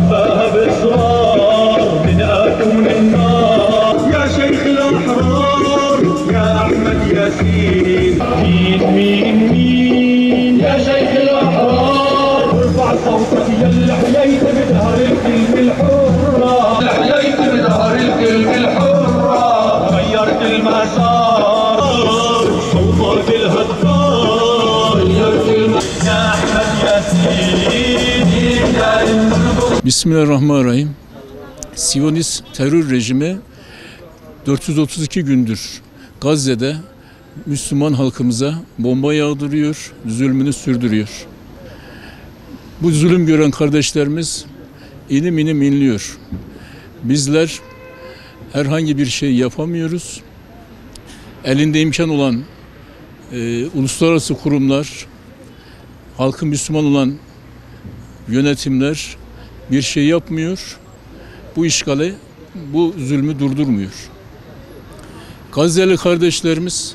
خفاها باصرار من اتون النار يا شيخ الاحرار يا احمد ياسين مين يا شيخ الاحرار ارفع صوتك يا اللي حييت بدهر الكلمه الحره اللي حييت بدهر الكلمه الحره غيرت المسار صوتك الهدار غيرت المسار يا احمد ياسين Bismillahirrahmanirrahim. Siyonist terör rejimi 432 gündür Gazze'de Müslüman halkımıza bomba yağdırıyor, zulmünü sürdürüyor. Bu zulüm gören kardeşlerimiz inim inim inliyor. Bizler herhangi bir şey yapamıyoruz. Elinde imkan olan uluslararası kurumlar, halkın Müslüman olan yönetimler bir şey yapmıyor. Bu işgali, bu zulmü durdurmuyor. Gazze'li kardeşlerimiz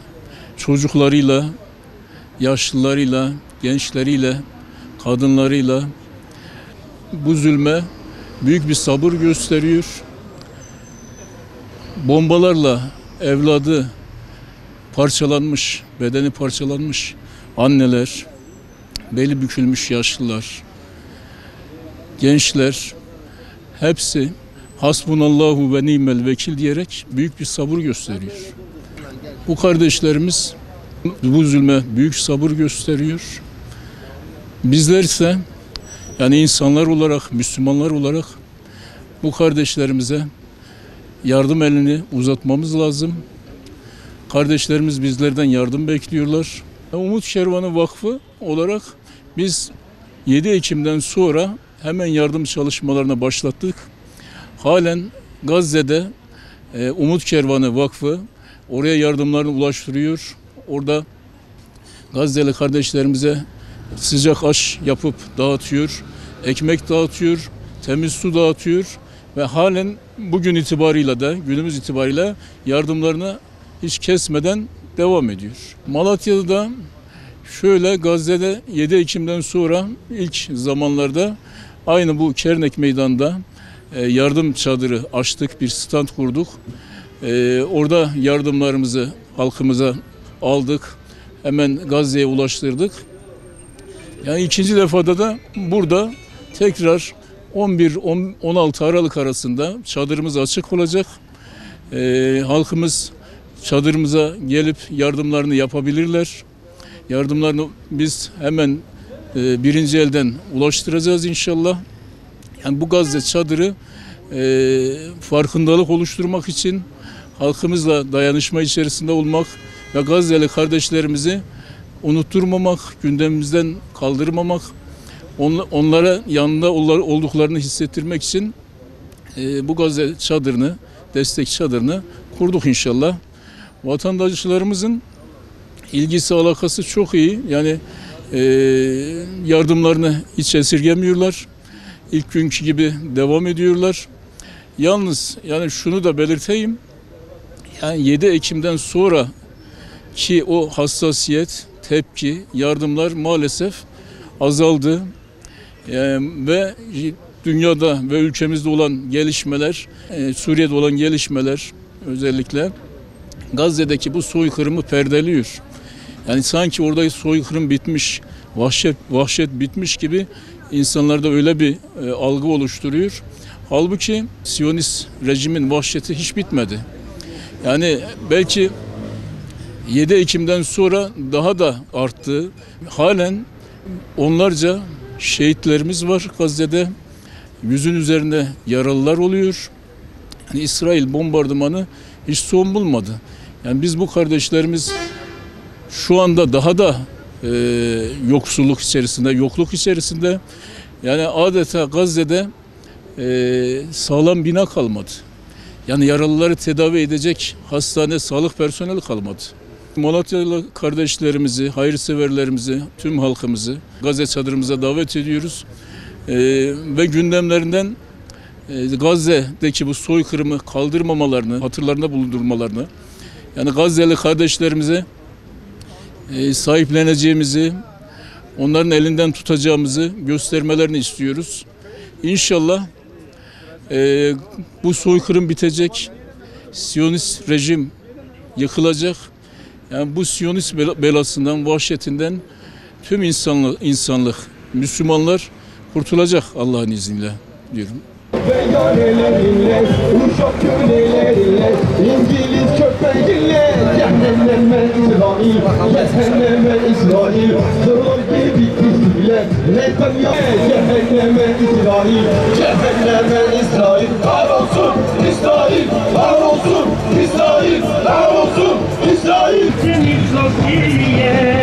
çocuklarıyla, yaşlılarıyla, gençleriyle, kadınlarıyla bu zulme büyük bir sabır gösteriyor. Bombalarla evladı parçalanmış, bedeni parçalanmış anneler, beli bükülmüş yaşlılar, gençler hepsi hasbunallahu ve nimel vekil diyerek büyük bir sabır gösteriyor. Bu kardeşlerimiz bu zulme büyük sabır gösteriyor. Bizler ise yani insanlar olarak, Müslümanlar olarak bu kardeşlerimize yardım elini uzatmamız lazım. Kardeşlerimiz bizlerden yardım bekliyorlar. Umut Kervanı Vakfı olarak biz 7 Ekim'den sonra hemen yardım çalışmalarına başlattık. Halen Gazze'de Umut Kervanı Vakfı oraya yardımlarını ulaştırıyor. Orada Gazze'li kardeşlerimize sıcak aş yapıp dağıtıyor, ekmek dağıtıyor, temiz su dağıtıyor ve halen bugün itibarıyla da günümüz itibariyle yardımlarını hiç kesmeden devam ediyor. Malatya'da da şöyle Gazze'de 7 Ekim'den sonra ilk zamanlarda aynı bu Kernek Meydanı'nda yardım çadırı açtık, bir stand kurduk. Orada yardımlarımızı halkımıza aldık, hemen Gazze'ye ulaştırdık. Yani ikinci defada da burada tekrar 11-16 Aralık arasında çadırımız açık olacak. Halkımız çadırımıza gelip yardımlarını yapabilirler. Yardımlarını biz hemen birinci elden ulaştıracağız inşallah. Yani bu Gazze çadırı farkındalık oluşturmak için halkımızla dayanışma içerisinde olmak ve Gazze'li kardeşlerimizi unutturmamak, gündemimizden kaldırmamak, onlara yanında olduklarını hissettirmek için bu Gazze çadırını, destek çadırını kurduk inşallah. Vatandaşlarımızın ilgisi alakası çok iyi. Yani yardımlarını hiç esirgemiyorlar. İlk günkü gibi devam ediyorlar. Yalnız yani şunu da belirteyim. Yani 7 Ekim'den sonra ki o hassasiyet, tepki, yardımlar maalesef azaldı. Ve dünyada ve ülkemizde olan gelişmeler, Suriye'de olan gelişmeler özellikle Gazze'deki bu soykırımı perdeliyor. Yani sanki orada soykırım bitmiş, vahşet bitmiş gibi insanlarda öyle bir algı oluşturuyor. Halbuki Siyonist rejimin vahşeti hiç bitmedi. Yani belki 7 Ekim'den sonra daha da arttı. Halen onlarca şehitlerimiz var Gazze'de. Yüzün üzerinde yaralılar oluyor. Yani İsrail bombardımanı hiç son bulmadı. Yani biz bu kardeşlerimiz şu anda daha da yoksulluk içerisinde, yokluk içerisinde. Yani adeta Gazze'de sağlam bina kalmadı. Yani yaralıları tedavi edecek hastane, sağlık personeli kalmadı. Malatyalı kardeşlerimizi, hayırseverlerimizi, tüm halkımızı Gazze çadırımıza davet ediyoruz. Ve gündemlerinden Gazze'deki bu soykırımı kaldırmamalarını, hatırlarında bulundurmalarını, yani Gazze'li kardeşlerimize sahipleneceğimizi, onların elinden tutacağımızı göstermelerini istiyoruz. İnşallah Bu soykırım bitecek. Siyonist rejim yıkılacak. Yani bu Siyonist belasından, vahşetinden tüm insanlık, Müslümanlar kurtulacak Allah'ın izniyle diyorum. Meydanelerinle, Uşak kölelerinle, İngiliz köpeğinle, cehenneme İsrail, cehenneme İsrail, Troll gibi kişiyle, Netanyahu, cehenneme İsrail, cehenneme İsrail, kahrolsun İsrail, kahrolsun İsrail, kahrolsun İsrail. Seni çok iyi